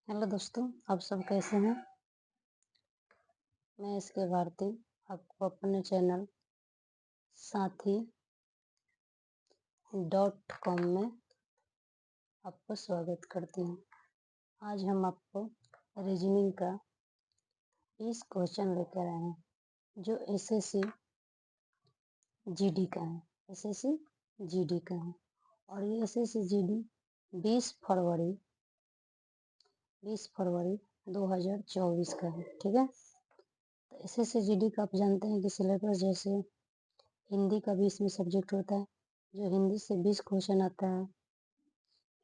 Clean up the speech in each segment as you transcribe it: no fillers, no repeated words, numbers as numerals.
Hello दोस्तों, आप सब कैसे हैं? मैं इसके भारती आपको अपने चैनल साथी .com में आपको स्वागत करती हूँ। आज हम आपको रीजनिंग का 20 क्वेश्चन लेकर आए हैं जो एसएससी जीडी का है। एसएससी जीडी का है और ये एसएससी जीडी 20 फरवरी 2024 का है। ठीक है, तो एसएससी जीडी का आप जानते हैं कि सिलेबस जैसे हिंदी का भी इसमें सब्जेक्ट होता है, जो हिंदी से 20 क्वेश्चन आता है।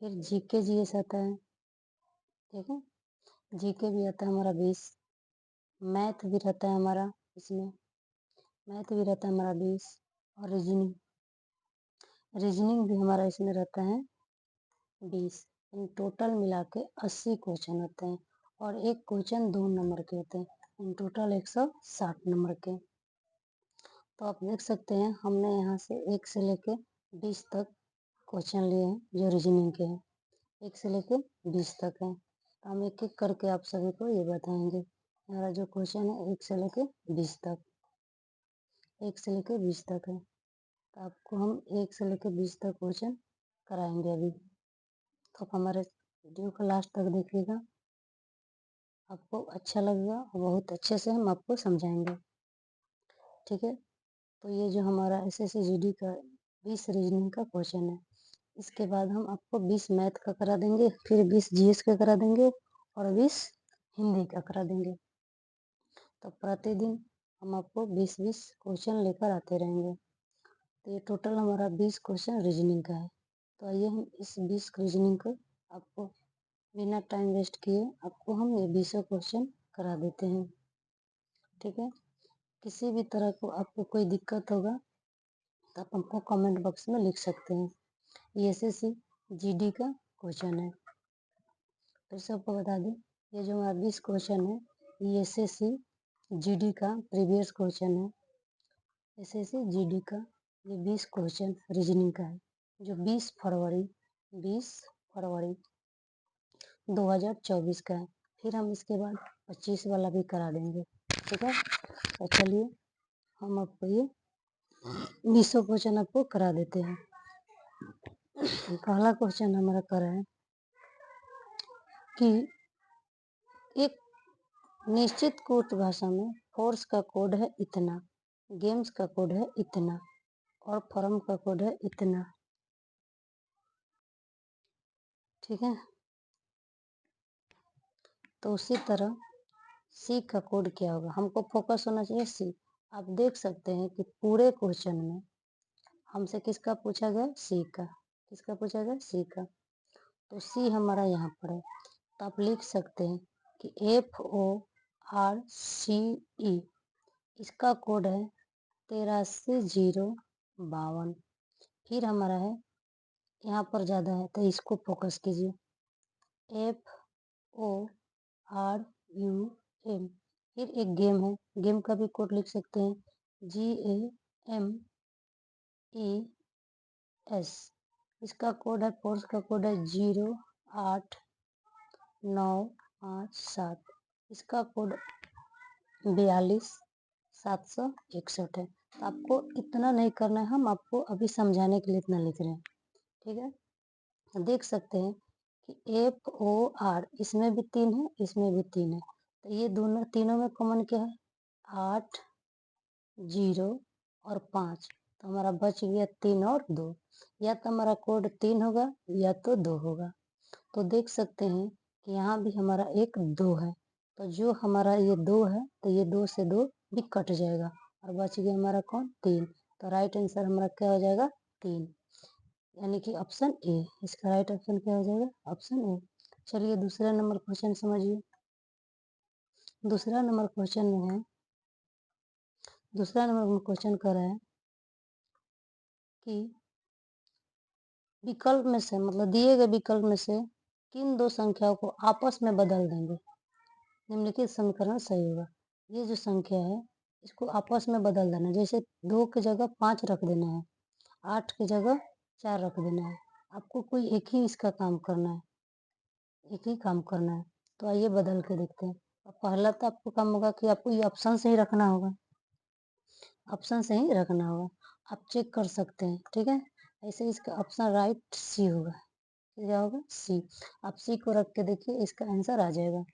फिर जीके जीएस आता है, ठीक है, जीके भी आता है हमारा 20। मैथ भी रहता है हमारा इसमें, मैथ भी रहता है हमारा 20 और रीजनिंग भी हमारा इसमें रहता है 20। इन टोटल मिला के 80 क्वेश्चन होते हैं और एक क्वेश्चन 2 नंबर के होते हैं। इन टोटल 160 नंबर के। तो आप देख सकते हैं हमने यहाँ से 1 से लेके 20 तक क्वेश्चन लिए हैं जो रीजनिंग के हैं। 1 से लेके 20 तक है। तो हम एक एक करके आप सभी को ये बताएंगे। हमारा जो क्वेश्चन है 1 से लेके 20 तक, 1 से लेके 20 तक है। तो आपको हम 1 से लेके 20 तक क्वेश्चन कराएंगे अभी। तो आप हमारे वीडियो को लास्ट तक देखिएगा, आपको अच्छा लगेगा और बहुत अच्छे से हम आपको समझाएंगे। ठीक है, तो ये जो हमारा एसएससी जीडी का 20 रीजनिंग का क्वेश्चन है, इसके बाद हम आपको 20 मैथ का करा देंगे, फिर 20 जीएस का करा देंगे और 20 हिंदी का करा देंगे। तो प्रतिदिन हम आपको 20-20 क्वेश्चन लेकर आते रहेंगे। तो ये टोटल हमारा 20 क्वेश्चन रीजनिंग का है। तो आइए हम इस 20 रीजनिंग को आपको बिना टाइम वेस्ट किए आपको हम ये 20 क्वेश्चन करा देते हैं। ठीक है, किसी भी तरह को आपको कोई दिक्कत होगा तो आप हमको कमेंट बॉक्स में लिख सकते हैं। ये एसएससी जीडी का क्वेश्चन है। फिर से आपको बता दें, ये जो हमारा 20 क्वेश्चन है ये एसएससी जीडी का प्रीवियस क्वेश्चन है। एसएससी जीडी का ये 20 क्वेश्चन रीजनिंग का है जो 20 फरवरी 2024 का है। फिर हम इसके बाद 25 वाला भी करा देंगे। ठीक है, तो चलिए हम आपको ये 20 क्वेश्चन आपको करा देते हैं। पहला क्वेश्चन हमारा करा है कि एक निश्चित कोड भाषा में फोर्स का कोड है इतना, गेम्स का कोड है इतना और फॉर्म का कोड है इतना। ठीक है, तो उसी तरह सी का कोड क्या होगा, हमको फोकस होना चाहिए सी। आप देख सकते हैं कि पूरे क्वेश्चन में हमसे किसका पूछा गया, सी का। किसका पूछा गया, सी का। तो सी हमारा यहाँ पर है, तो आप लिख सकते हैं कि FORCE इसका कोड है 8302। फिर हमारा है यहाँ पर ज़्यादा है तो इसको फोकस कीजिए, FORUM। फिर एक गेम है, गेम का भी कोड लिख सकते हैं GAMES। इसका कोड है, फोर्स का कोड है 08957। इसका कोड 42761 है। तो आपको इतना नहीं करना है, हम आपको अभी समझाने के लिए इतना लिख रहे हैं। ठीक है, देख सकते हैं कि FOR इसमें भी 3 है, इसमें भी 3 है। तो ये दोनों तीनों में कॉमन क्या है, 8 0 और 5। तो हमारा बच गया 3 और 2। या तो हमारा कोड 3 होगा या तो 2 होगा। तो देख सकते हैं कि यहाँ भी हमारा एक 2 है। तो जो हमारा ये 2 है तो ये 2 से 2 भी कट जाएगा और बच गया हमारा कौन, 3। तो राइट आंसर हमारा क्या हो जाएगा, 3, यानी कि ऑप्शन ए। इसका राइट ऑप्शन क्या हो जाएगा, ऑप्शन ए। चलिए दूसरा नंबर क्वेश्चन समझिए। दूसरा नंबर क्वेश्चन में है, दूसरा नंबर में क्वेश्चन कर रहा है कि विकल्प में से, मतलब दिए गए विकल्प में से किन दो संख्याओं को आपस में बदल देंगे, निम्नलिखित समीकरण सही होगा। ये जो संख्या है इसको आपस में बदल देना, जैसे 2 की जगह 5 रख देना है, 8 की जगह 4 रख देना है। आपको कोई एक ही इसका काम करना है, एक ही काम करना है। तो आइए बदल के देखते हैं। पहला तो आपको काम होगा कि आपको ये ऑप्शन से ही रखना होगा, ऑप्शन से ही रखना होगा। आप चेक कर सकते हैं, ठीक है। ऐसे इसका ऑप्शन राइट सी होगा, क्या होगा सी। आप सी को रख के देखिए, इसका आंसर आ जाएगा।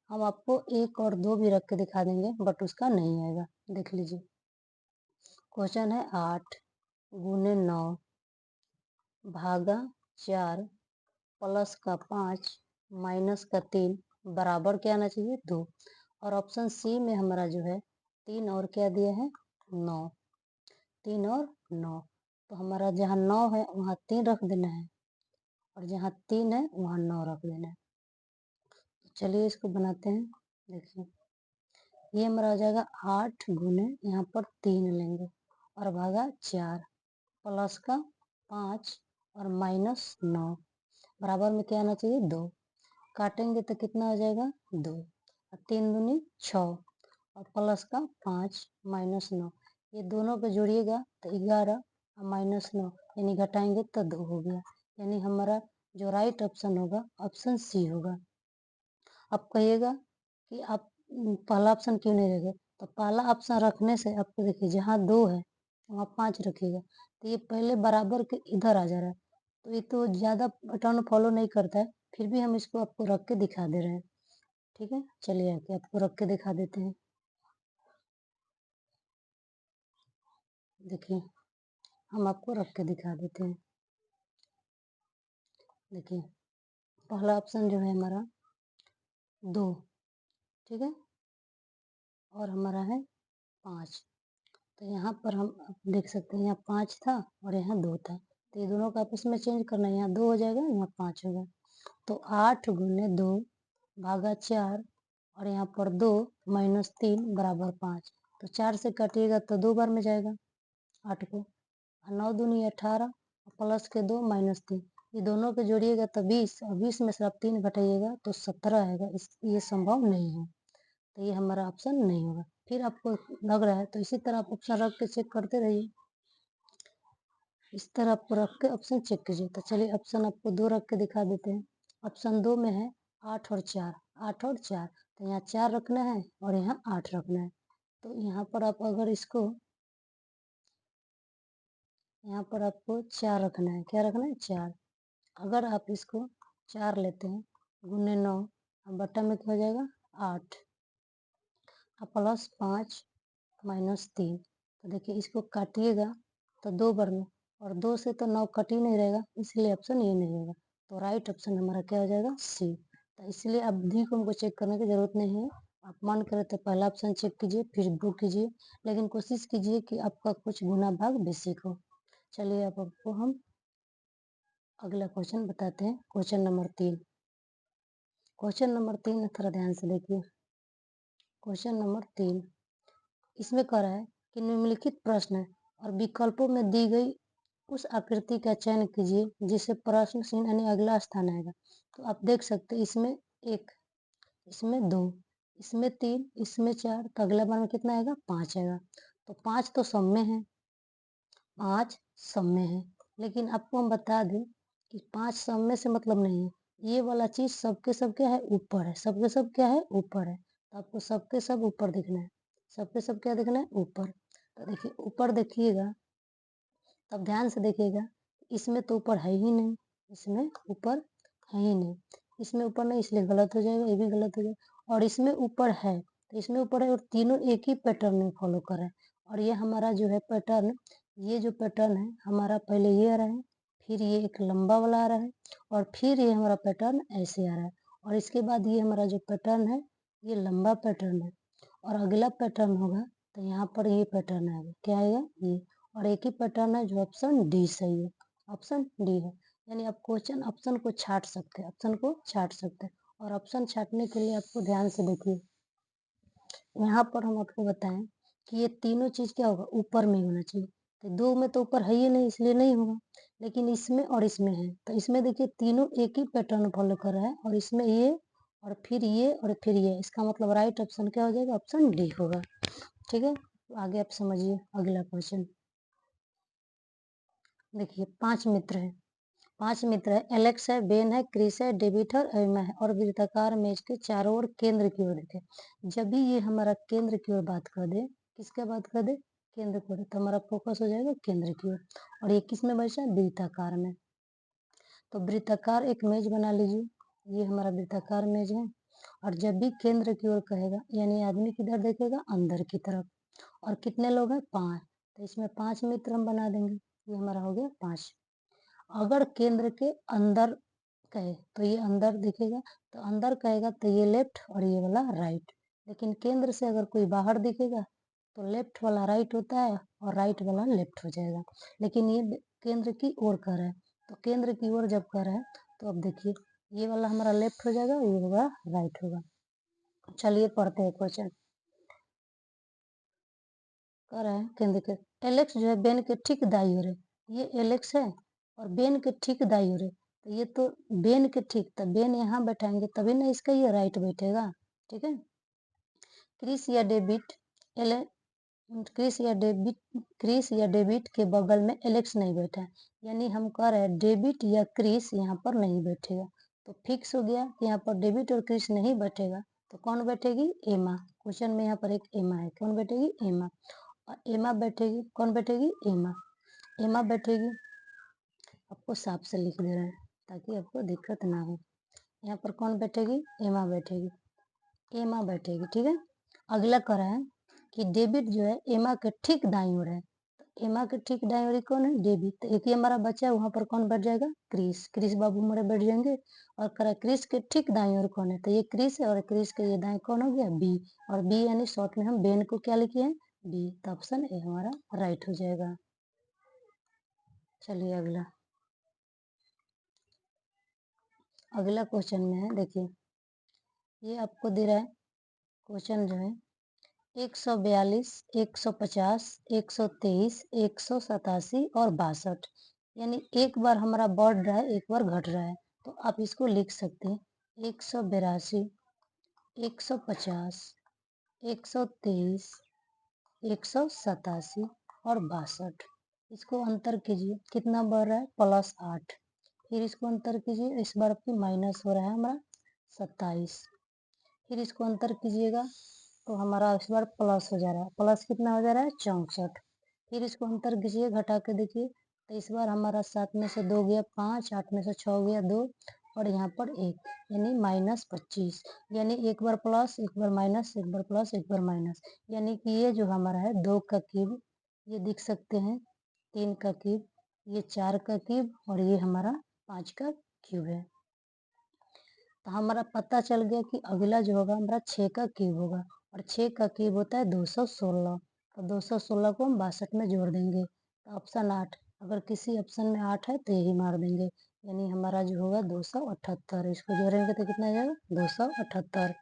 हम आपको 1 और 2 भी रख के दिखा देंगे, बट उसका नहीं आएगा। देख लीजिए, क्वेश्चन है 8 गुने 9 भागा 4 प्लस का 5 माइनस का 3 बराबर क्या आना चाहिए 2। और ऑप्शन सी में हमारा जो है 3 और क्या दिया है 9, 3 और 9। तो हमारा जहाँ 9 है वहाँ 3 रख देना है, और जहाँ 3 है वहाँ 9 रख देना है। तो चलिए इसको बनाते हैं। देखिए, ये हमारा हो जाएगा 8 गुने यहाँ पर 3 लेंगे और भागा 4 प्लस का 5 और माइनस 9 बराबर में क्या आना चाहिए 2। काटेंगे तो कितना हो जाएगा 2, और 3 दूनी 6 और प्लस का 5 माइनस 9, ये दोनों पे जोड़िएगा तो 11 और माइनस 9 यानी घटाएंगे तो 2 हो गया। यानी हमारा जो राइट ऑप्शन होगा ऑप्शन सी होगा। अब कहिएगा कि आप पहला ऑप्शन क्यों नहीं रखे, तो पहला ऑप्शन रखने से आपको देखिए जहाँ 2 है वहाँ 5 रखिएगा, तो ये पहले बराबर के इधर आ जा रहा है, तो ये तो ज़्यादा पैटर्न फॉलो नहीं करता है, फिर भी हम इसको आपको रख के दिखा दे रहे हैं। ठीक है, चलिए आके आपको रख के दिखा देते हैं। देखिए, हम आपको रख के दिखा देते हैं। देखिए, पहला ऑप्शन जो है हमारा 2, ठीक है, और हमारा है 5। तो यहाँ पर हम देख सकते हैं, यहाँ 5 था और यहाँ 2 था, तो ये दोनों का आपस में चेंज करना है, यहाँ 2 हो जाएगा, यहाँ 5 होगा। तो 8 गुने 2 भागा 4 और यहाँ पर 2 माइनस 3 बराबर 5। तो 4 से काटिएगा तो 2 बार में जाएगा 8 को, 9 दूनी 18 प्लस के 2 माइनस 3, ये दोनों के जोड़िएगा तो 20, और 20 में से आप 3 घटाइएगा तो 17 आएगा। ये संभव नहीं है, तो ये हमारा ऑप्शन नहीं होगा। फिर आपको लग रहा है तो इसी तरह आप ऑप्शन रख के चेक करते रहिए, इस तरह आपको रख के ऑप्शन चेक कीजिए। तो चलिए ऑप्शन आपको 2 रख के दिखा देते हैं। ऑप्शन 2 में है 8 और 4, 8 और 4, तो यहाँ 4 रखना है और यहाँ 8 रखना है। तो यहाँ पर आप अगर इसको, यहाँ पर आपको 4 रखना है, क्या रखना है 4। अगर आप इसको 4 लेते हैं गुने 9, बट्टा में क्या हो जाएगा 8 प्लस 5 माइनस 3। तो देखिए, इसको काटिएगा तो 2 बार में, और 2 से तो 9 कट ही नहीं रहेगा, इसलिए ऑप्शन ये नहीं होगा। तो राइट ऑप्शन हमारा क्या हो जाएगा सी। तो इसलिए अब डी को हमको चेक करने की जरूरत नहीं है। आप मन करे तो पहला ऑप्शन चेक कीजिए, फिर दो कीजिए, लेकिन कोशिश कीजिए कि आपका कुछ गुना भाग बेसिक हो। चलिए अब आपको हम अगला क्वेश्चन बताते हैं, क्वेश्चन नंबर 3। क्वेश्चन नंबर 3 थोड़ा ध्यान से देखिए। क्वेश्चन नंबर 3 इसमें कह रहा है कि निम्नलिखित प्रश्न है और विकल्पों में दी गई उस आकृति का चयन कीजिए जिसे प्रश्न चिन्ह यानी अगला स्थान आएगा। तो आप देख सकते हैं, इसमें 1, इसमें 2, इसमें 3, इसमें 4, तो अगला बार में कितना आएगा 5 आएगा। तो 5 तो सब में है, 5 सब में है, लेकिन आपको हम बता दें कि 5 सब में से मतलब नहीं है, ये वाला चीज सबके सब क्या है ऊपर है, सबके सब क्या है ऊपर है। तो आपको सबके सब ऊपर दिखना है, सबके सब क्या दिखना है ऊपर। तो देखिए ऊपर देखिएगा, तब ध्यान से देखिएगा, इसमें तो ऊपर है ही नहीं, इसमें ऊपर है ही नहीं, इसमें ऊपर नहीं, इसलिए गलत हो जाएगा, ये भी गलत हो जाएगा। और इसमें ऊपर है, तो इसमें ऊपर है, और तीनों एक ही पैटर्न में फॉलो कर रहे हैं। और ये हमारा जो है पैटर्न, ये जो पैटर्न है हमारा, पहले ये आ रहा है, फिर ये एक लंबा वाला आ रहा है, और फिर ये हमारा पैटर्न ऐसे आ रहा है, और इसके बाद ये हमारा जो पैटर्न है ये लंबा पैटर्न है, और अगला पैटर्न होगा तो यहाँ पर ये पैटर्न आएगा, क्या आएगा ये, और एक ही पैटर्न है जो ऑप्शन डी सही है, ऑप्शन डी है। यानी आप क्वेश्चन ऑप्शन को छाट सकते हैं, ऑप्शन को छाट सकते हैं। और ऑप्शन छाटने के लिए आपको ध्यान से देखिए, यहाँ पर हम आपको बताएं कि ये तीनों चीज क्या होगा ऊपर में होना चाहिए, तो 2 में तो ऊपर है ही नहीं, इसलिए नहीं होगा। लेकिन इसमें और इसमें है, तो इसमें देखिए तीनों एक ही पैटर्न फॉलो कर रहा है, और इसमें ये और फिर ये और फिर ये, इसका मतलब राइट ऑप्शन क्या हो जाएगा ऑप्शन डी होगा। ठीक है, आगे आप समझिए अगला क्वेश्चन। देखिए 5 मित्र हैं, 5 मित्र है, एलेक्स है, बेन है, क्रिस है, डेविड है और एमा है और वृत्ताकार मेज के चारों ओर केंद्र की ओर देखे। जब भी ये हमारा केंद्र की ओर बात कर दे, किसका बात कर दे, केंद्र की ओर, तो हमारा फोकस हो जाएगा केंद्र की ओर। और ये किस में बचा, वृत्ताकार में। तो वृत्ताकार एक मेज बना लीजिए, ये हमारा वृत्ताकार मेज है। और जब भी केंद्र की ओर कहेगा यानी आदमी किधर देखेगा, अंदर की तरफ। और कितने लोग हैं, 5, तो इसमें 5 मित्र हम बना देंगे, ये हमारा हो गया 5। अगर केंद्र के अंदर कहे तो ये अंदर दिखेगा, तो अंदर कहेगा तो ये लेफ्ट और ये वाला राइट। लेकिन केंद्र से अगर कोई बाहर दिखेगा तो लेफ्ट वाला राइट होता है और राइट वाला लेफ्ट हो जाएगा। लेकिन ये केंद्र की ओर कर रहा है, तो केंद्र की ओर जब कर रहा है तो अब देखिए ये वाला हमारा लेफ्ट हो जाएगा, ये होगा राइट होगा। चलिए पढ़ते हैं क्वेश्चन। कह रहा है केंद्र के एलेक्स जो है बेन के ठीक दाई ओर है, ये एलेक्स है और बेन के ठीक दाई ओर है, तो ये तो बेन के ठीक, तो बेन यहाँ बैठाएंगे तभी ना इसका ये राइट बैठेगा। ठीक है। क्रिस या डेविड एले क्रिस या डेविड के बगल में एलेक्स नहीं बैठा है, यानी हम कह रहे हैं डेविड या क्रिस यहाँ पर नहीं बैठेगा। तो फिक्स हो गया कि यहाँ पर डेविड और क्रिस नहीं बैठेगा, तो कौन बैठेगी, एमा। क्वेश्चन में यहाँ पर एक एमा है, कौन बैठेगी, एमा। और एमा बैठेगी, कौन बैठेगी, एमा। एमा बैठेगी, आपको साफ से लिख दे रहे हैं ताकि आपको दिक्कत ना हो। यहाँ पर कौन बैठेगी, एमा बैठेगी, एमा बैठेगी। ठीक है। अगला कह रहा है कि डेविड जो है एमा के ठीक दाईं ओर है, तो एमा के ठीक दाईं ओर कौन है, डेविड। तो एक ही हमारा बच्चा है, वहां पर कौन बैठ जाएगा, क्रिस। क्रिस बाबू हमारे बैठ जाएंगे। और कह रहा है क्रिस के ठीक दाईं ओर कौन है, तो ये क्रिस है और क्रिस के ये दाएं कौन हो गया, बी। और बी यानी शॉर्ट में हम बेन को क्या लिखे हैं, बी। तो ऑप्शन ए हमारा राइट हो जाएगा। चलिए अगला, अगला क्वेश्चन में है, देखिए ये आपको दे रहा है क्वेश्चन जो है 142, 150, 123, 187 और 62, यानी एक बार हमारा बढ़ रहा है, एक बार घट रहा है। तो आप इसको लिख सकते हैं 182, 150, 123, 187 और 62। इसको अंतर कीजिए, कितना बढ़ रहा है, +8। फिर इसको अंतर कीजिए, इस बार आपकी माइनस हो रहा है हमारा 27। फिर इसको अंतर कीजिएगा तो हमारा इस बार प्लस हो जा रहा है, प्लस कितना हो जा रहा है, 64। फिर इसको अंतर कीजिए, घटा के देखिए, तो इस बार हमारा 7 में से 2 गया 5, 8 में से 6 गया 2 और यहाँ पर 1, यानी -25। यानी एक बार प्लस, एक बार माइनस, एक बार प्लस, एक बार माइनस। यानी कि ये जो हमारा है 2 का क्यूब, ये दिख सकते हैं 3 का क्यूब, ये 4 का क्यूब और ये हमारा 5 का क्यूब है। तो हमारा पता चल गया कि अगला जो होगा हमारा 6 का क्यूब होगा और 6 का क्यूब होता है 216। तो 216 को हम 62 में जोड़ देंगे, तो ऑप्शन 8। अगर किसी ऑप्शन में 8 है तो यही मार देंगे, यानी हमारा जो होगा 278। इसको जोड़ेंगे तो कितना जाएगा, 278।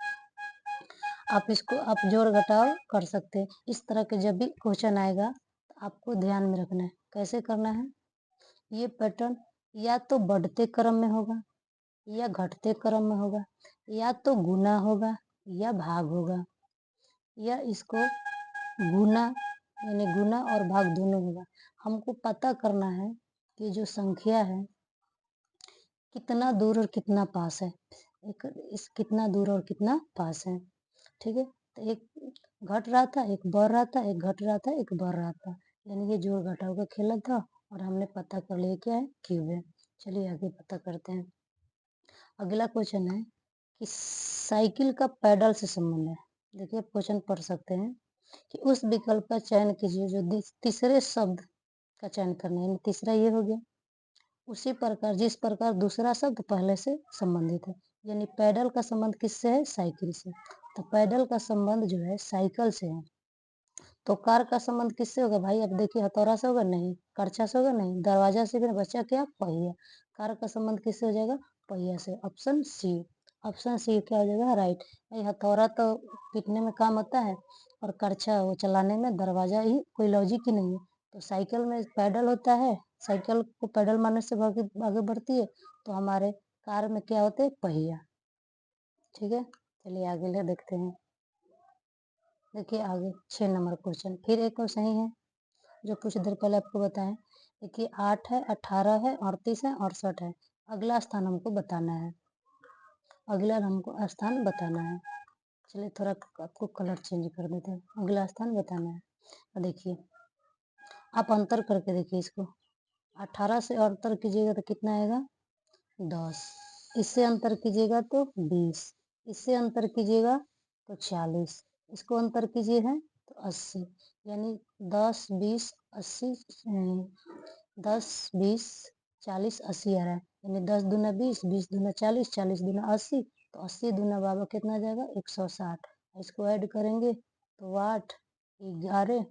आप इसको आप जोड़ घटाव कर सकते हैं। इस तरह के जब भी क्वेश्चन आएगा तो आपको ध्यान में रखना है, कैसे करना है। ये पैटर्न या तो बढ़ते क्रम में होगा या घटते क्रम में होगा, या तो गुना होगा या भाग होगा, या इसको गुना यानी गुना और भाग दोनों होगा। हमको पता करना है कि जो संख्या है कितना दूर और कितना पास है, एक इस कितना दूर और कितना पास है। ठीक है। तो एक घट रहा था, एक बढ़ रहा था, एक घट रहा था, एक बढ़ रहा था, यानी ये जोड़ घटाव का खेल था और हमने पता कर लिया क्या है, क्यूब है। चलिए आगे पता करते हैं। अगला क्वेश्चन है कि साइकिल का पैडल से संबंध है। देखिए क्वेश्चन पढ़ सकते हैं कि उस विकल्प का चयन कीजिए जो तीसरे शब्द का चयन करना है, तीसरा ये हो गया। उसी प्रकार जिस प्रकार दूसरा शब्द पहले से संबंधित है, यानी पैडल का संबंध किससे है, साइकिल से। तो पैडल का संबंध जो है साइकिल से है। तो कार का संबंध किससे होगा भाई, अब देखिए हथौड़ा से होगा, नहीं। करछा से होगा, नहीं। दरवाजा से भी बचा क्या, पहिया। कार का संबंध किससे हो जाएगा, पहिया से। ऑप्शन सी, ऑप्शन सी क्या हो जाएगा, राइट। भाई हथौड़ा तो पीटने में काम आता है और करछा वो चलाने में, दरवाजा ही कोई लॉजिक ही नहीं है। तो साइकिल में पैडल होता है, साइकिल को पैडल मारने से आगे बढ़ती है, तो हमारे कार में क्या होते हैं, पहिया। ठीक है। चलिए आगे ले देखते हैं। देखिए आगे 6 नंबर क्वेश्चन, फिर एक और सही है जो कुछ देर पहले आपको बताएं देखिए 8 है, 18 है, 38 है, 68 है। अगला स्थान हमको बताना है, अगला हमको स्थान बताना है। चलिए थोड़ा आपको कलर चेंज कर देते हैं, अगला स्थान बताना है। देखिए आप अंतर करके देखिए इसको, 18 से अंतर कीजिएगा तो कितना आएगा 10, इससे अंतर कीजिएगा तो 20, इससे अंतर कीजिएगा तो 40, इसको अंतर कीजिए है तो 80, यानी 10 20 80 10 20 40 80 आ रहा है, यानी 10 दूना 20 20 दूना 40 40 दूना 80, तो 80 दूना बाबा कितना जाएगा 160। इसको ऐड करेंगे तो 8 11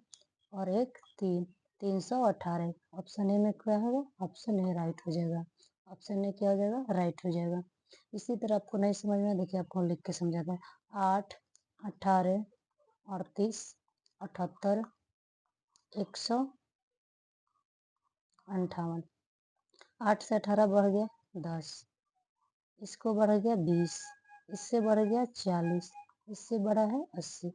और 1 3 318। ऑप्शन ए में क्या होगा, ऑप्शन ए राइट हो जाएगा, ऑप्शन ए क्या हो जाएगा राइट हो जाएगा। इसी तरह आपको नहीं समझ में, देखिए आपको लिख के समझाता है। 8 18 38 78 158, 8 से 18 बढ़ गया 10, इसको बढ़ गया 20, इससे बढ़ गया 40, इससे बड़ा है 80,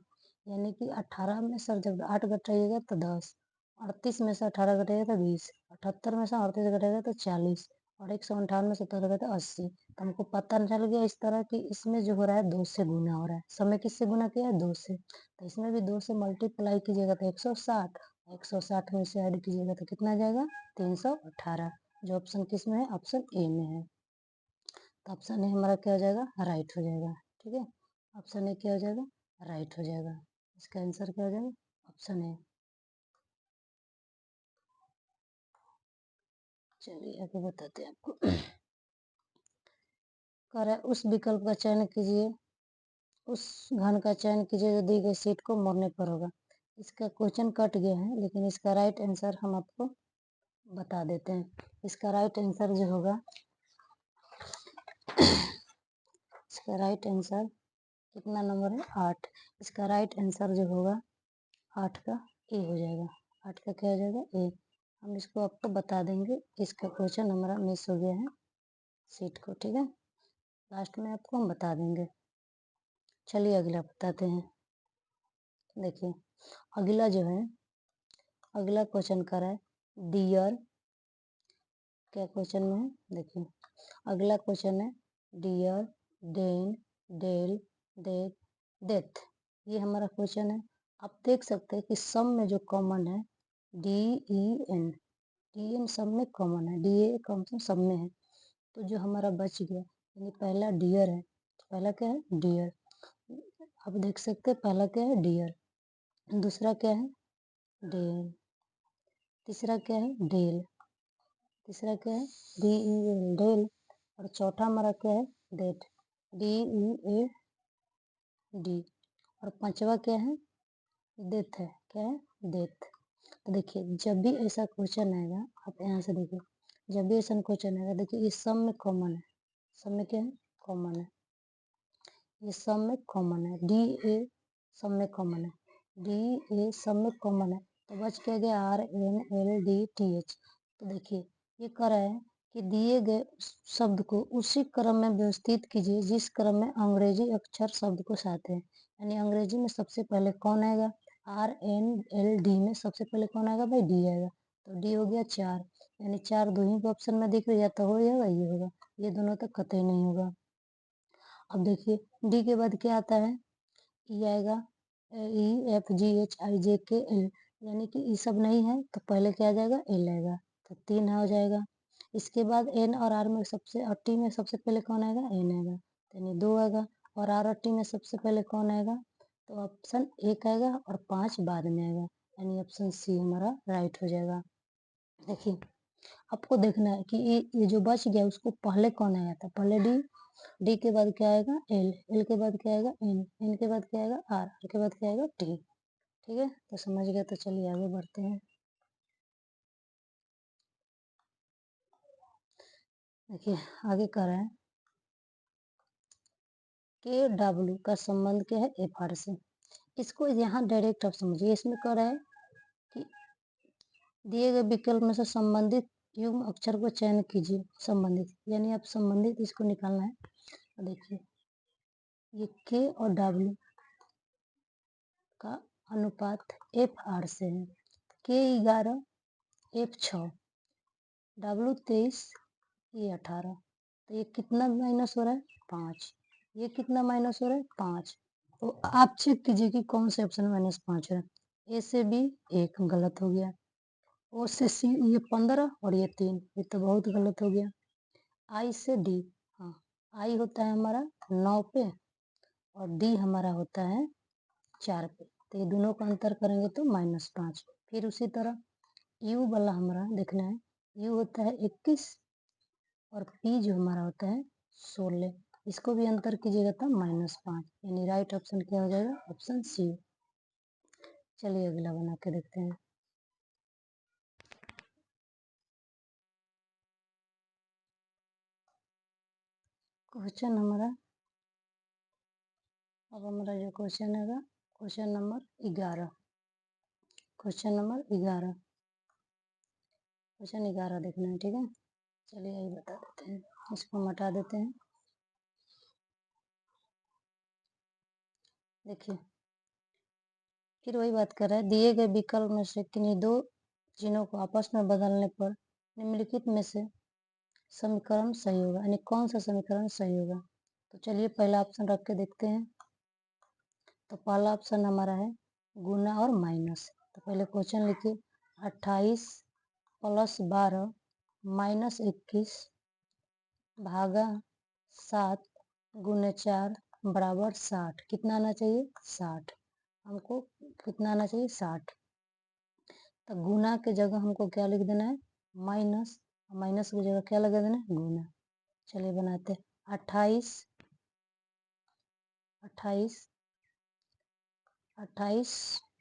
यानी कि 18 में सर जब 8 घटाइएगा तो 10, 38 में से 18 घटाइएगा तो 20, 78 में से 38 घटाइएगा तो 40, और 158 में से 70 तो 80। तो हमको पता चल गया इस तरह कि इसमें जो हो रहा है 2 से गुना हो रहा है। समय किससे गुना किया है 2 से, तो इसमें भी 2 से मल्टीप्लाई कीजिएगा तो 160, 160 में से ऐड कीजिएगा तो कितना आ जाएगा 318, जो ऑप्शन किस में है, ऑप्शन ए में है। तो ऑप्शन ए हमारा क्या हो जाएगा राइट हो जाएगा। ठीक है, ऑप्शन ए क्या हो जाएगा राइट हो जाएगा, इसका आंसर क्या हो जाएगा ऑप्शन ए। चलिए आगे बताते हैं आपको। कह रहा है उस विकल्प का चयन कीजिए, उस घन का चयन कीजिए जो दी गई सीट को मोड़ने पर होगा। इसका क्वेश्चन कट गया है, लेकिन इसका राइट आंसर हम आपको बता देते हैं। इसका राइट आंसर जो होगा, इसका राइट आंसर कितना नंबर है 8, इसका राइट आंसर जो होगा 8 का ए हो जाएगा, 8 का क्या हो जाएगा ए। हम इसको आपको बता देंगे, इसका क्वेश्चन हमारा मिस हो गया है सीट को। ठीक है, लास्ट में आपको हम बता देंगे। चलिए अगला बताते हैं। देखिए अगला जो है, अगला क्वेश्चन कर रहा है डियर, क्या क्वेश्चन में है देखिए, अगला क्वेश्चन है dear den dell death death, ये हमारा क्वेश्चन है। आप देख सकते हैं कि सम में जो कॉमन है D E N, D N सब में कॉमन है, डी ए कम से सब में है, तो जो हमारा बच गया यानी पहला डियर है, तो पहला क्या है डियर, आप देख सकते हैं पहला क्या है डियर, दूसरा क्या है डेल, तीसरा क्या है डेल, तीसरा क्या है डी ई एल डेल, और चौथा हमारा क्या है date, D E A D, और पांचवा क्या है डेथ है, क्या है डेथ। तो देखिए जब भी ऐसा क्वेश्चन आएगा, आप यहाँ से देखिए, जब भी ऐसा क्वेश्चन आएगा देखिए ये सब में कॉमन है, सब में क्या है कॉमन है, ये सब में कॉमन है, डी ए सब में कॉमन है, डी ए सब में कॉमन है, तो बच क्या गया R N L D T H. तो देखिए ये कह रहा है कि दिए गए शब्द को उसी क्रम में व्यवस्थित कीजिए जिस क्रम में अंग्रेजी अक्षर शब्द को साथ है, यानी अंग्रेजी में सबसे पहले कौन आएगा, आर एन एल डी में सबसे पहले कौन आएगा भाई डी आएगा, तो डी हो गया 4, यानी 4 दो ही ऑप्शन में दिख रही है, तो हो जाएगा ये होगा, ये दोनों तो कतई नहीं होगा। अब देखिए डी के बाद क्या आता है, ई आएगा, E F G H I जे के एल, यानी कि ई सब नहीं है तो पहले क्या आ जाएगा एल आएगा, तो 3 हो जाएगा। इसके बाद एन और आर में सबसे, और टी में सबसे पहले कौन आएगा एन आएगा, यानी 2 आएगा, और आर और टी में सबसे पहले कौन आएगा, तो ऑप्शन 1 आएगा और 5 बाद में आएगा, यानी ऑप्शन सी हमारा राइट हो जाएगा। देखिए आपको देखना है कि ये जो बच गया उसको पहले कौन आया था, पहले डी, डी के बाद क्या आएगा एल, एल के बाद क्या आएगा एन, एन के बाद क्या आएगा आर, आर के बाद क्या आएगा टी। ठीक है, तो समझ गया, तो चलिए आगे बढ़ते हैं। देखिए आगे कह रहा है के डब्ल्यू का संबंध क्या है एफ आर से, इसको यहाँ डायरेक्ट आप समझिए, इसमें कह रहा है कि दिए गए विकल्प में से संबंधित युग्म अक्षर को चयन कीजिए, संबंधित यानी आप संबंधित इसको निकालना है। तो देखिए ये के और डब्ल्यू का अनुपात एफ आर से है, के 11 एफ 6, W23 ये 18, तो ये कितना माइनस हो रहा है 5, ये कितना माइनस हो रहा है 5। तो आप चेक कीजिए कि कौन से ऑप्शन में -5 है। ए से बी 1 गलत हो गया, ओ से सी ये 15 और ये 3 ये तो बहुत गलत हो गया। आई से डी, हाँ आई होता है हमारा 9 पे और डी हमारा होता है 4 पे, तो ये दोनों का अंतर करेंगे तो -5। फिर उसी तरह यू वाला हमारा देखना है, यू होता है 21 और पी जो हमारा होता है 16, इसको भी अंतर कीजिएगा तो -5, यानी राइट ऑप्शन क्या हो जाएगा, ऑप्शन सी। चलिए अगला बना के देखते हैं। क्वेश्चन हमारा, अब हमारा जो क्वेश्चन है question number 11, question number 11, question 11 देखना है, ठीक है। चलिए यही बता देते हैं, इसको हटा देते हैं। देखिए फिर वही बात कर रहा है, दिए गए विकल्प में से किन्हीं दो चिन्हों को आपस में बदलने पर निम्नलिखित में से समीकरण सही होगा, यानी कौन सा समीकरण सही होगा। तो चलिए पहला ऑप्शन रख के देखते हैं। तो पहला ऑप्शन हमारा है गुना और माइनस। तो पहले क्वेश्चन लिखिए, 28 + 12 - 21 भागा 7 × 4 बराबर 60। कितना आना चाहिए 60, हमको कितना आना चाहिए 60। तो गुना के जगह हमको क्या लिख देना है माइनस, माइनस की जगह क्या लगा देना है गुना। चलिए बनाते हैं, 28 28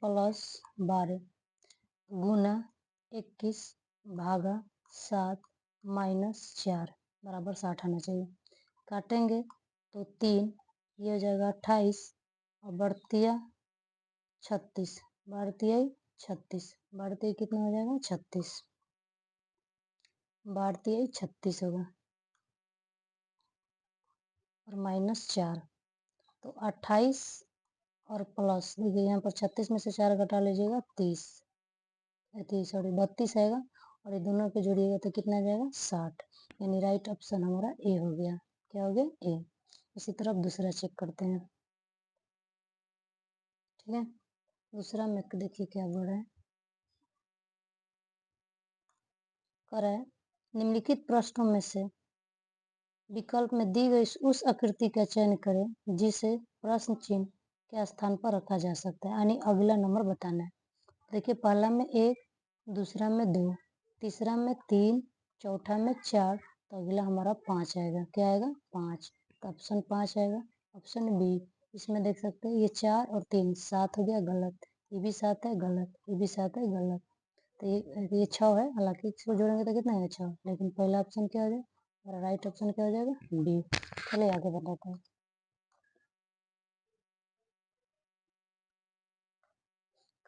+ 12 गुना 21 भागा 7 - 4 बराबर 60 आना चाहिए। काटेंगे तो 3, ये हो जाएगा 28 और बढ़तिया 36, बढ़तिया 36, बढ़ती कितना हो जाएगा 36, बढ़तिया 36 होगा और -4। तो 28 और प्लस, देखिए यहाँ पर 36 में से 4 घटा लीजिएगा 30, सॉरी 32 आएगा और ये दोनों को जोड़िएगा तो कितना आ जाएगा 60, यानी राइट ऑप्शन हमारा ए हो गया। क्या हो गया ए। इसी तरह दूसरा चेक करते हैं, ठीक है। दूसरा में देखिए क्या बोल रहा है, कर रहा है निम्नलिखित प्रश्नों में से विकल्प में दी गई उस आकृति का चयन करें जिसे प्रश्न चिन्ह के स्थान पर रखा जा सकता है, यानी अगला नंबर बताना है। देखिए पहला में 1, दूसरा में 2, तीसरा में 3, चौथा में 4, तो अगला हमारा 5 आएगा। क्या आएगा 5, तो ऑप्शन 5 आएगा। ऑप्शन बी, इसमें देख सकते हैं ये 4 और 3 7 हो गया गलत, ये भी 7 है गलत, ये भी 7 है गलत, तो ये 6 है, हालांकि इसको जोड़ेंगे तो कितना है 6, लेकिन पहला ऑप्शन क्या हो जाएगा और राइट ऑप्शन क्या हो जाएगा बी। चलिए आगे बताते हैं।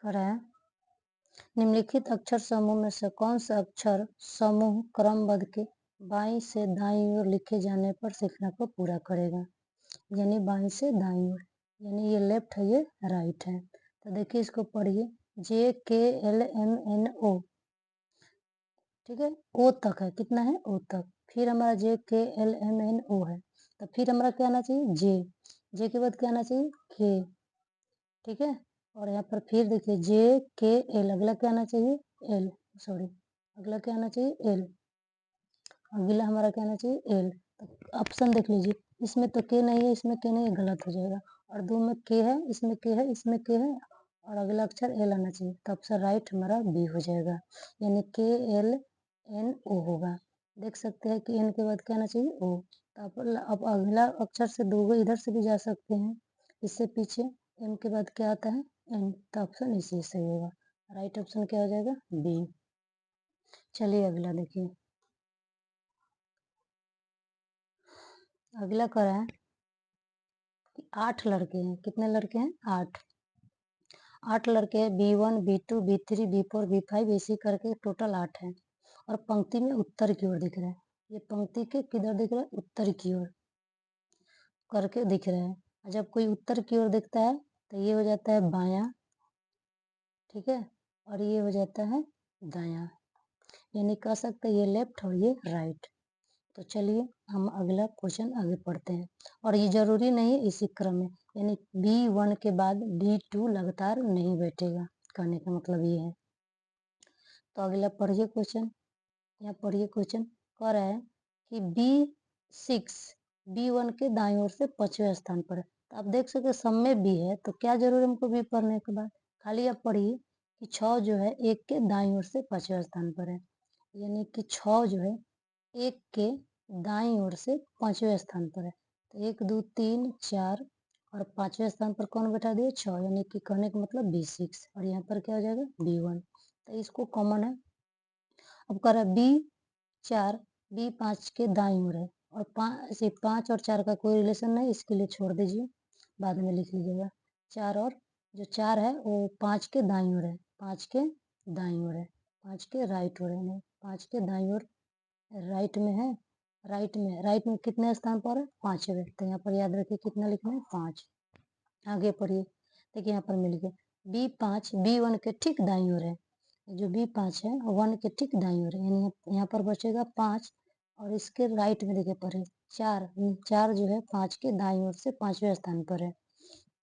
कर रहे हैं निम्नलिखित अक्षर समूह में से कौन सा अक्षर समूह क्रमबद्ध के बाईं से दाईं ओर लिखे जाने पर सीखना को पूरा करेगा, यानी बाईं से दाईं ओर, यानी ये लेफ्ट है ये राइट है। तो देखिए इसको पढ़िए, JKLMNO, ठीक है, ओ तक है, कितना है ओ तक, फिर हमारा JKLMNO है, तो फिर हमारा क्या आना चाहिए जे के बाद क्या आना चाहिए के, ठीक है। और यहाँ पर फिर देखिए JKL, अगला क्या आना चाहिए एल, सॉरी अगला क्या आना चाहिए एल, अगला हमारा क्या आना चाहिए एल। तो ऑप्शन देख लीजिए, इसमें तो के नहीं है, इसमें के नहीं है, गलत हो जाएगा, और दो में के है, इसमें के है, इसमें के है, और अगला अक्षर एल आना चाहिए, तो ऑप्शन राइट हमारा बी हो जाएगा, यानी KLNO होगा। देख सकते हैं कि एन के बाद क्या आना चाहिए ओ, तो अब अगला अक्षर से दो इधर से भी जा सकते हैं, इससे पीछे एम के बाद क्या आता है एन, तो ऑप्शन इसी सही होगा, राइट ऑप्शन क्या हो जाएगा बी। चलिए अगला देखिए, अगला करा है कि 8 लड़के हैं, कितने लड़के हैं 8 लड़के हैं, B1 B2 B3 B4 B5 ऐसे करके टोटल 8 है, और पंक्ति में उत्तर की ओर दिख रहा है, ये पंक्ति के किधर दिख रहा है उत्तर की ओर करके दिख रहा है। जब कोई उत्तर की ओर दिखता है तो ये हो जाता है बायां, ठीक है, और ये हो जाता है दायां, यानी कह सकते हैं ये लेफ्ट और ये राइट। तो चलिए हम अगला क्वेश्चन आगे पढ़ते हैं, और ये जरूरी नहीं है इसी क्रम में, यानी B1 के बाद B2 लगातार नहीं बैठेगा, कहने का मतलब ये है। तो अगला पढ़िए क्वेश्चन, यहाँ पढ़िए क्वेश्चन कह रहा है कि B6 B1 के दाईं ओर से 5वें स्थान पर है। तो आप देख सकते सब में B है, तो क्या जरूर हमको B पढ़ने के बाद, खाली आप पढ़िए कि 6 जो है 1 के दाईं ओर से 5वें स्थान पर है, यानी कि 6 जो है 1 के दाईं ओर से 5वें स्थान पर है। तो 1 2 3 4 और 5वें स्थान पर कौन बैठा दिए 6, यानी कि कहने का मतलब B6, और यहाँ पर क्या हो जाएगा B1। तो इसको कॉमन है। अब कर रहा B4 B5 के दाईं ओर है, और 5 और 4 का कोई रिलेशन नहीं, इसके लिए छोड़ दीजिए, बाद में लिख लीजिएगा। 4 और जो 4 है वो 5 के दाईं ओर है, 5 के दाईं ओर है, 5 के राइट ओर है, नहीं 5 के दाईं ओर राइट में है, राइट में कितने स्थान पर है 5वें। तो यहाँ पर याद रखिए कितना लिखना है 5। आगे पढ़िए, देखिए यहाँ पर मिल गया B5 B1 के ठीक दाईं ओर है, जो B5 है 1 के ठीक दाईं ओर है, यानी यहाँ पर बचेगा 5, और इसके राइट में देखिए पढ़े 4 जो है 5 के दाईं ओर से 5वें स्थान पर है।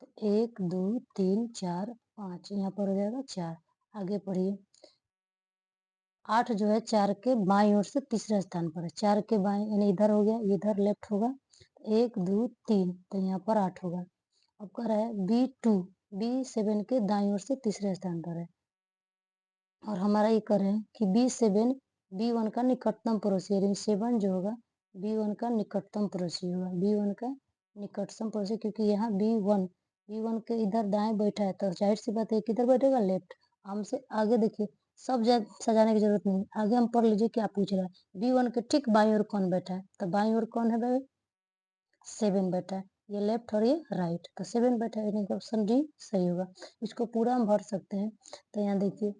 तो 1 2 3 4 5, यहाँ पर हो जाएगा 4। आगे पढ़िए 8 जो है 4 के बाईं ओर से तीसरे स्थान पर है, 4 के बाईं यानी इधर हो गया, इधर लेफ्ट होगा, 1 2 3, तो यहाँ पर 8 होगा। अब कह रहा है B2 B7 के दाईं ओर से तीसरे स्थान पर है, और हमारा ये कर रहे हैं कि B7 B1 का निकटतम पड़ोसी, यानी 7 जो होगा B1 का निकटतम पड़ोसी होगा, B1 का निकटतम पड़ोसी, क्योंकि यहाँ B1 के इधर दाएं बैठा है, तो जाहिर सी बात है किधर बैठेगा लेफ्ट। हमसे आगे देखिए सब सजाने की जरूरत नहीं, आगे हम पढ़ लीजिए क्या पूछ रहा है। B1 के ठीक बाईं ओर कौन बैठा है, तो बाईं ओर कौन है भाई 7 बैठा है, ये लेफ्ट और ये राइट, तो 7 बैठा है, यानी कि ऑप्शन डी सही होगा। इसको पूरा हम भर सकते हैं। तो यहाँ देखिए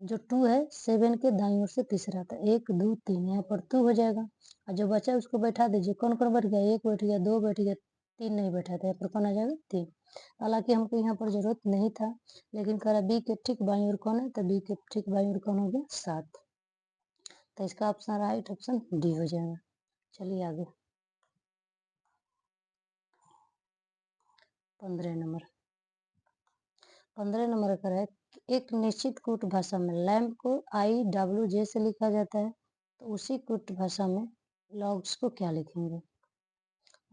जो 2 है 7 के दाईं ओर से तीसरा, तो 1 2 3, यहाँ पर 2 हो जाएगा, और जो बचा उसको बैठा दीजिए। कौन कौन बैठ गया, 1 बैठ गया, 2 बैठ गया, 3 नहीं बैठा, तो यहाँ पर कौन आ जाएगा 3। हालांकि हमको यहाँ पर जरूरत नहीं था, लेकिन कह रहा बी के ठीक बाईं ओर कौन है, तो बी के ठीक बाईं ओर कौन हो गया 7। तो इसका ऑप्शन राइट ऑप्शन डी हो जाएगा। चलिए आगे 15 नंबर 15 नंबर का है एक निश्चित कूट भाषा में लैम्प को IWJ से लिखा जाता है, तो उसी कूट भाषा में लॉग्स को क्या लिखेंगे।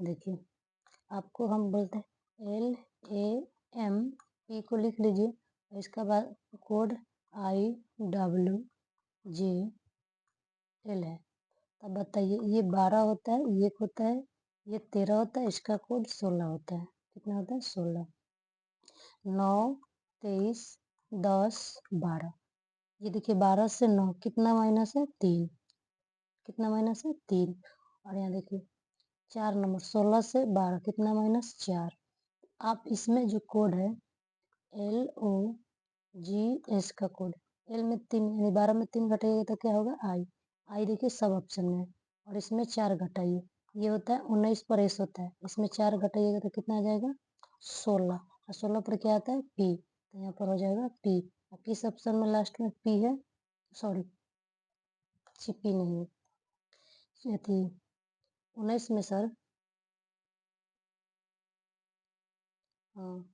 देखिए आपको हम बोलते हैं LAMP को लिख लीजिए, इसका बाद कोड IWJL है। तब बताइए ये 12 होता है, ये होता है, ये 13 होता है, इसका कोड 16 होता है। कितना होता है 16, 9 23 10 12। ये देखिए 12 से 9 कितना माइनस है 3, कितना माइनस है 3। और यहाँ देखिए 4 नंबर 16 से 12 कितना माइनस 4। आप इसमें जो कोड है LOGS का कोड, L में 3 यानी 12 में 3 घटाइएगा तो क्या होगा आई देखिए सब ऑप्शन में है, और इसमें 4 घटाइए, ये होता है 19 पर एस होता है, इसमें 4 घटाइएगा तो कितना आ जाएगा 16, और 16 पर क्या आता है P, तो यहाँ पर हो जाएगा P। किस ऑप्शन में लास्ट में P है, सॉरी P नहीं है, 19 में सर, हाँ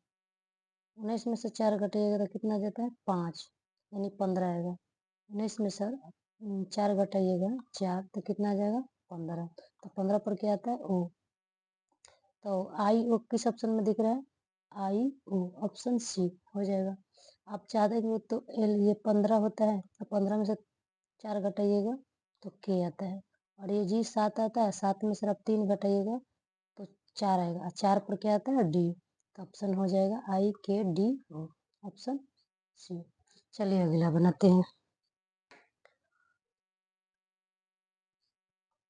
19 में से 4 घटाइएगा तो कितना जाता है 5, यानी 15 आएगा। 19 में सर 4 घटाइएगा 4, तो कितना आ जाएगा 15, तो 15 पर क्या आता है O। तो IO किस ऑप्शन में दिख रहा है IO, ऑप्शन सी हो जाएगा। आप चाहते हैं तो L ये 15 होता है, तो 15 में से 4 घटाइएगा तो K आता है, और ये G 7 आता है, 7 में से आप 3 घटाइएगा तो 4 आएगा, 4 पर क्या आता है D, तो ऑप्शन हो जाएगा IKDO, ऑप्शन सी। चलिए अगला बनाते हैं।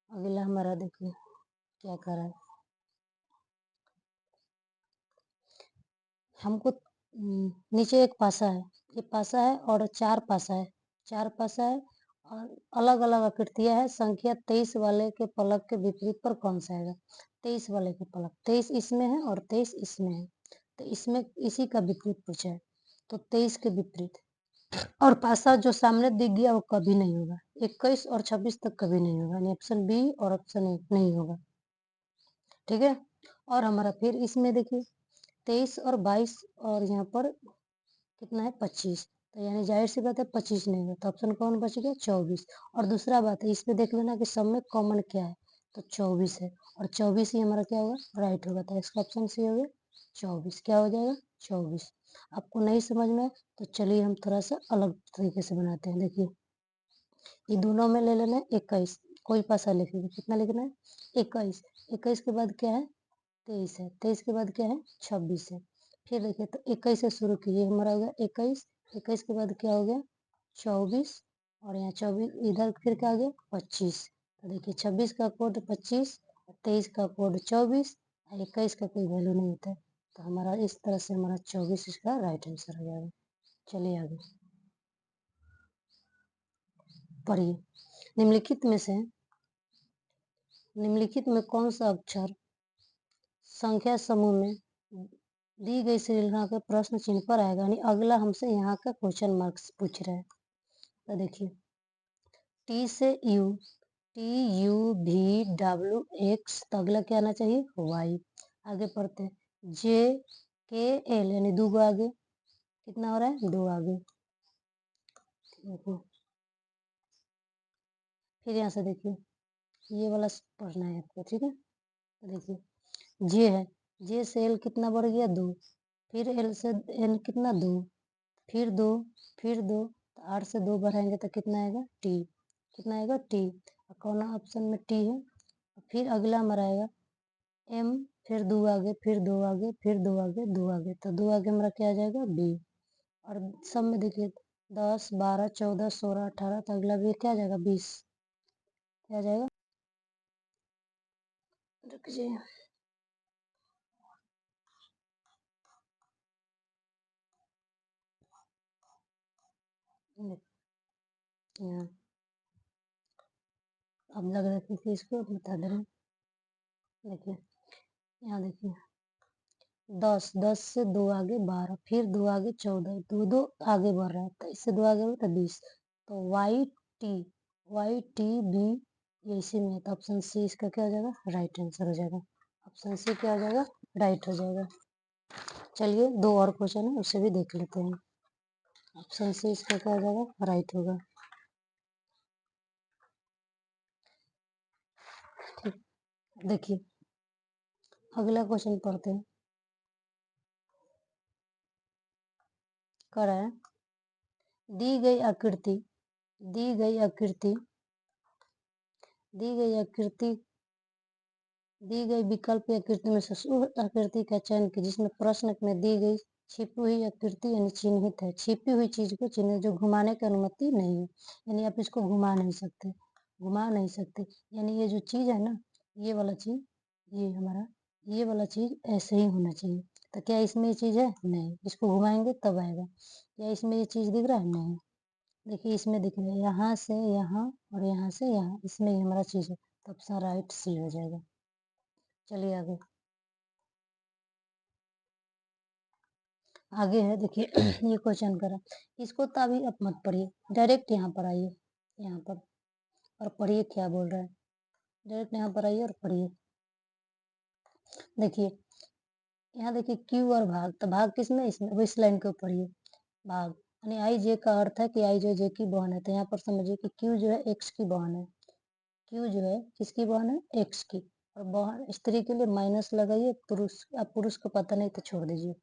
अगला हमारा देखिए क्या कर रहा है, हमको नीचे एक पासा है, ये पासा है और 4 पासा है, 4 पासा है और अलग अलग आकृतियां है। संख्या 23 वाले के पलक के विपरीत पर कौन सा आएगा। 23 वाले के पलक, 23 इसमें है और 23 इसमें है, तो इसमें इसी का विपरीत पूछा है, तो 23 के विपरीत और 5-7 जो सामने दिख गया वो कभी नहीं होगा, 21 और 26 तक कभी नहीं होगा, यानी ऑप्शन बी और ऑप्शन ए नहीं होगा, ठीक है। और हमारा फिर इसमें देखिए 23 और 22 और यहाँ पर कितना है 25, तो यानी जाहिर सी बात है 25 नहीं होगा, तो ऑप्शन कौन बच गया 24। और दूसरा बात है इसमें देख लेना कि सब में कॉमन क्या है, तो 24 है, और 24 ही हमारा क्या होगा राइट होगा, तो इसका ऑप्शन सी हो गया 24, क्या हो जाएगा 24। आपको नहीं समझ में तो चलिए हम थोड़ा सा अलग तरीके से बनाते हैं। देखिए ये दोनों में ले लेना है 21, कोई पासा लिखेगा, कितना लिखना है 21, 21 के बाद क्या है 23 है, 23 के बाद क्या है 26 है। फिर देखिए तो 21 से शुरू कीजिए, हमारा हो गया 21, 21 के बाद क्या हो गया 24, और यहाँ 24 इधर फिर क्या आ गया 25, तो देखिए 26 का कोड 25, 23 का कोड 24, 21 का कोई वैल्यू नहीं होता है, तो हमारा इस तरह से हमारा 24 इसका राइट आंसर हो जाएगा। चलिए आगे पढ़िए, निम्नलिखित में कौन सा अक्षर संख्या समूह में दी गई श्रृंखला के प्रश्न चिन्ह पर आएगा, यानी अगला हमसे यहाँ का क्वेश्चन मार्क्स पूछ रहा है। तो देखिए टी से you, T U V W x, तो अगला क्या आना चाहिए वाई। आगे पढ़ते हैं जे के एल, यानी दो गो आगे, कितना हो रहा है 2 आगे। देखिए फिर यहाँ से देखिए ये वाला पढ़ना है आपको, ठीक है। तो देखिए जे है, जे से एल कितना बढ़ गया 2, फिर एल से एन कितना 2, फिर 2, फिर 2, तो 8 से 2 बढ़ाएंगे तो कितना आएगा टी, कितना आएगा टी, कौन ऑप्शन में टी है। फिर अगला हमारा आएगा एम, फिर 2 आगे, फिर 2 आगे, फिर 2 आगे, 2 आगे, तो 2 आगे हमारा क्या आ जाएगा बी। और सब में देखिए 10 12 14 16 18, तो अगला भी क्या आ जाएगा 20, क्या आ जाएगा, रुकिए यहाँ अब लग रहा है कि इसको बता दे रहे हैं। देखिए यहाँ देखिए 10 से 2 आगे 12, फिर 2 आगे 14, 2 आगे बढ़ रहा है, तो इससे 2 आगे बढ़ा तो 20, तो वाई टी बी ये इसी में है, तो ऑप्शन सी इसका क्या हो जाएगा राइट आंसर हो जाएगा। ऑप्शन सी क्या हो जाएगा राइट हो जाएगा। चलिए 2 और क्वेश्चन है उसे भी देख लेते हैं। ऑप्शन सी इसका क्या हो जाएगा राइट होगा। ठीक, देखिए अगला क्वेश्चन पढ़ते हैं। कर है दी गई आकृति दी गई आकृति दी गई आकृति दी गई विकल्प आकृति में से उस आकृति का चयन कीजिए जिसमें प्रश्न में दी गई छिपी हुई आकृति यानी चिन्हित है। छिपी हुई चीज को चिन्हित जो घुमाने की अनुमति नहीं है, यानी आप इसको घुमा नहीं सकते, यानी ये जो चीज है ना, ये वाला चीज, ये हमारा ये वाला चीज ऐसे ही होना चाहिए। तो क्या इसमें ये चीज है नहीं, इसको घुमाएंगे तब आएगा। क्या इसमें ये चीज दिख रहा है नहीं, देखिए इसमें दिख रहा है यहाँ से यहाँ और यहाँ से यहाँ, इसमें ही हमारा चीज है, तो ऑप्शन राइट सी हो जाएगा। चलिए आगे आगे है देखिए ये क्वेश्चन करा, इसको तो अभी आप मत पढ़िए, डायरेक्ट यहाँ पर आइए, यहाँ पर और पढ़िए क्या बोल रहा है, डायरेक्ट यहाँ पर आइए और पढ़िए। देखिए यहाँ देखिए क्यू और भाग, तो भाग किसमें इसमें, वो इस लाइन को पढ़िए भाग, यानी आई जे का अर्थ है कि आई जो जे की बहन है, तो यहाँ पर समझिए कि क्यू जो है एक्स की बहन है, क्यू जो है किसकी बहन है एक्स की, और बहन स्त्री के लिए माइनस लगाइए, पुरुष आप पुरुष को पता नहीं तो छोड़ दीजिए,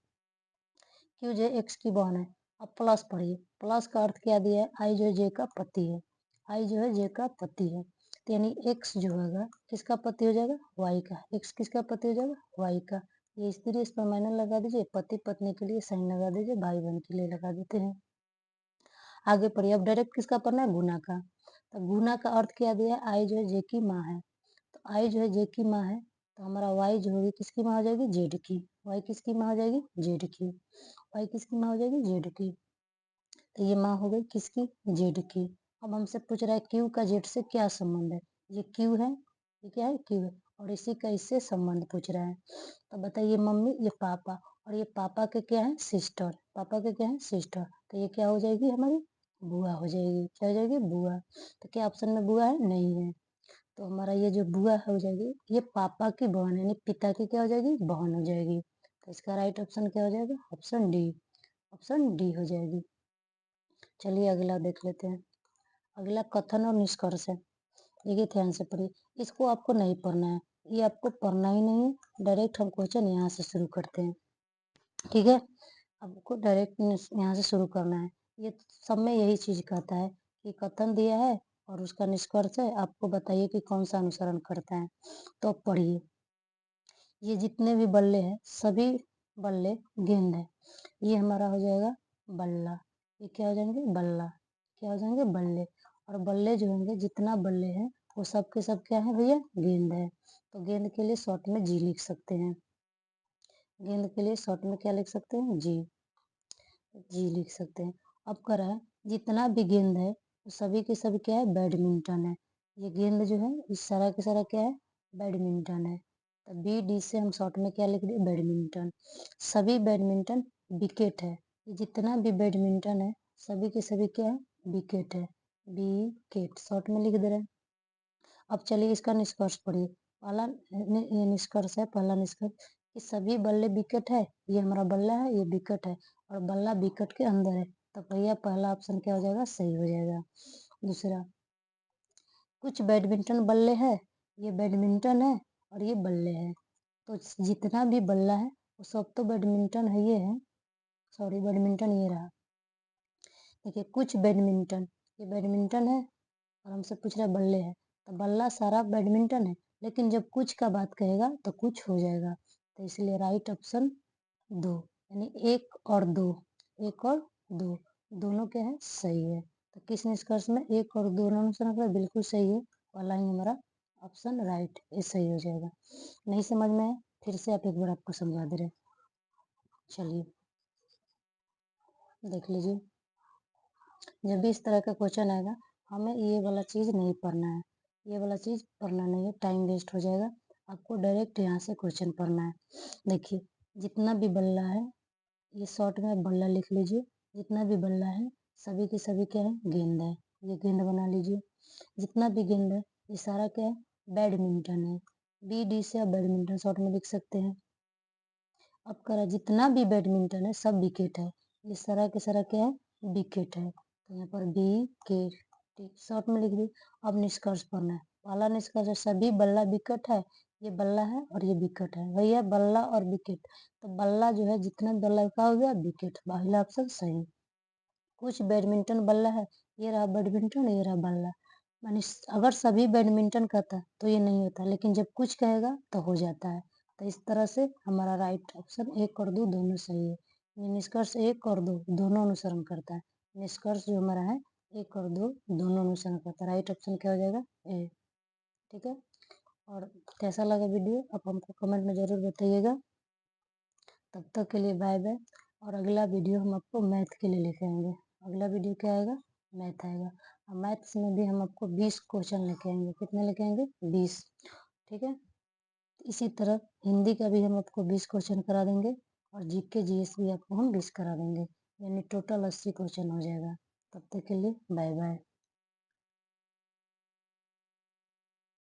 क्यू जो एक्स की बहन है। अब प्लस पढ़िए, प्लस का अर्थ क्या दिया है आई जो जे का पति है, आई जो है जे का पति है, तो यानी एक्स जो होगा किसका पति हो जाएगा वाई का, एक्स किसका पति हो जाएगा वाई का। ये स्त्री इस पर माइनस लगा दीजिए, पति पत्नी के लिए साइन लगा दीजिए, भाई बहन के लिए लगा देते हैं। आगे पढ़िए, अब डायरेक्ट किसका पढ़ना है गुना का, तो गुना का अर्थ क्या दिया है आई जो है जे की माँ है, तो आई जो है जे की माँ है, तो हमारा वाई जो होगी किसकी माँ हो जाएगी जेड की, वाई किसकी माँ हो जाएगी जेड की, वाई किसकी माँ हो जाएगी जेड की, तो ये माँ हो गई किसकी जेड की। अब हमसे पूछ रहा है क्यू का जेड से क्या संबंध है, ये क्यू है, ये क्या है क्यू है, और इसी का इससे संबंध पूछ रहा है। तो बताइए मम्मी, ये पापा, और ये पापा के क्या है, सिस्टर, पापा के क्या है, सिस्टर, तो ये क्या हो जाएगी हमारी, बुआ हो जाएगी। क्या हो जाएगी, बुआ। तो क्या ऑप्शन में बुआ है, नहीं है। तो हमारा ये जो बुआ हो जाएगी, ये पापा की बहन यानी पिता की क्या हो जाएगी, बहन हो जाएगी। तो इसका राइट ऑप्शन क्या हो जाएगा, ऑप्शन डी, ऑप्शन डी हो जाएगी। चलिए अगला देख लेते हैं। अगला कथन और निष्कर्ष है। देखिए ध्यान से पढ़िए, इसको आपको नहीं पढ़ना है, ये आपको पढ़ना ही नहीं है। डायरेक्ट हम क्वेश्चन यहाँ से शुरू करते हैं, ठीक है। आपको डायरेक्ट यहाँ से शुरू करना है। ये सब में यही चीज कहता है कि कथन दिया है और उसका निष्कर्ष है, आपको बताइए कि कौन सा अनुसरण करता है। तो अब पढ़िए, ये जितने भी बल्ले हैं सभी बल्ले गेंद है। ये हमारा हो जाएगा बल्ला। ये क्या हो जाएंगे, बल्ला। क्या हो जाएंगे, बल्ले। और बल्ले जो होंगे, जितना बल्ले हैं वो सब के सब क्या है भैया, गेंद है। तो गेंद के लिए शॉर्ट में जी लिख सकते हैं। गेंद के लिए शॉर्ट में क्या लिख सकते हैं, जी, जी लिख सकते हैं। अब कर रहा है, जितना भी गेंद है वो सभी के सभी क्या है, बैडमिंटन है। ये गेंद जो है इस सारा के सारा क्या है, बैडमिंटन है। तो बी डी से हम शॉर्ट में क्या लिख दिए, बैडमिंटन। सभी बैडमिंटन विकेट है। ये जितना भी बैडमिंटन है सभी के सभी क्या है, विकेट है। विकेट शॉर्ट में लिख दे रहे हैं। अब चलिए इसका निष्कर्ष पढ़िए। पहला ये निष्कर्ष है, पहला निष्कर्ष कि सभी बल्ले विकेट है। ये हमारा बल्ला है, ये विकेट है, और बल्ला विकेट के अंदर है। तो भैया पहला ऑप्शन क्या हो जाएगा, सही हो जाएगा। दूसरा, कुछ बैडमिंटन बल्ले है। ये बैडमिंटन है और ये बल्ले है। तो जितना भी बल्ला है वो सब तो बैडमिंटन है, ये है, सॉरी बैडमिंटन ये रहा। देखिए कुछ बैडमिंटन, ये बैडमिंटन है और हमसे पूछ रहा है बल्ले है। तो बल्ला सारा बैडमिंटन है, लेकिन जब कुछ का बात कहेगा तो कुछ हो जाएगा। तो इसलिए राइट ऑप्शन दो, यानी एक और दो, एक और दो दोनों क्या है, सही है। तो किस निष्कर्ष में एक और दोनों अनुसरण बिल्कुल सही है, वाला ही हमारा ऑप्शन राइट, ये सही हो जाएगा। नहीं समझ में है, फिर से आप एक बार आपको समझा दे रहे। चलिए देख लीजिए, जब भी इस तरह का क्वेश्चन आएगा हमें ये वाला चीज नहीं पढ़ना है, ये वाला चीज पढ़ना नहीं है, टाइम वेस्ट हो जाएगा। आपको डायरेक्ट यहाँ से क्वेश्चन पढ़ना है। देखिए जितना भी बल्ला है, ये शॉर्ट में बल्ला लिख लीजिए। जितना भी बल्ला है सभी के सभी क्या है, गेंद है। ये गेंद बना लीजिए। जितना भी गेंद है ये सारा क्या है, बैडमिंटन है। बी डी से आप बैडमिंटन शॉर्ट में लिख सकते हैं। अब करा, जितना भी बैडमिंटन है सब विकेट है। ये सारा के सारा क्या है, विकेट है। तो यहाँ पर बी के टी शॉर्ट में लिख दी। अब निष्कर्ष पढ़ना है। पहला निष्कर्ष है, सभी बल्ला विकेट है। ये बल्ला है और ये विकेट है, भैया बल्ला और विकेट। तो बल्ला जो है, जितना बल्ला का हो गया विकेट, पहला ऑप्शन सही। कुछ बैडमिंटन बल्ला है, ये रहा बैडमिंटन, ये रहा बल्ला। मानी अगर सभी बैडमिंटन कहता तो ये नहीं होता, लेकिन जब कुछ कहेगा तो हो जाता है। तो इस तरह से हमारा राइट ऑप्शन एक और दो दोनों सही है। ये निष्कर्ष एक और दो दोनों अनुसरण करता है। निष्कर्ष जो हमारा है एक और दो दोनों अनुसरण करता है। राइट ऑप्शन क्या हो जाएगा, ए। ठीक है। और कैसा लगा वीडियो आप हमको कमेंट में जरूर बताइएगा। तब तक के लिए बाय बाय। और अगला वीडियो हम आपको मैथ के लिए लेके आएंगे। अगला वीडियो क्या आएगा, मैथ आएगा। और मैथ्स में भी हम आपको 20 क्वेश्चन लेके आएंगे। कितने लेके आएंगे, 20। ठीक है। इसी तरह हिंदी का भी हम आपको 20 क्वेश्चन करा देंगे, और जीके जीएस भी आपको हम 20 करा देंगे, यानी टोटल 80 क्वेश्चन हो जाएगा। तब तक के लिए बाय बाय।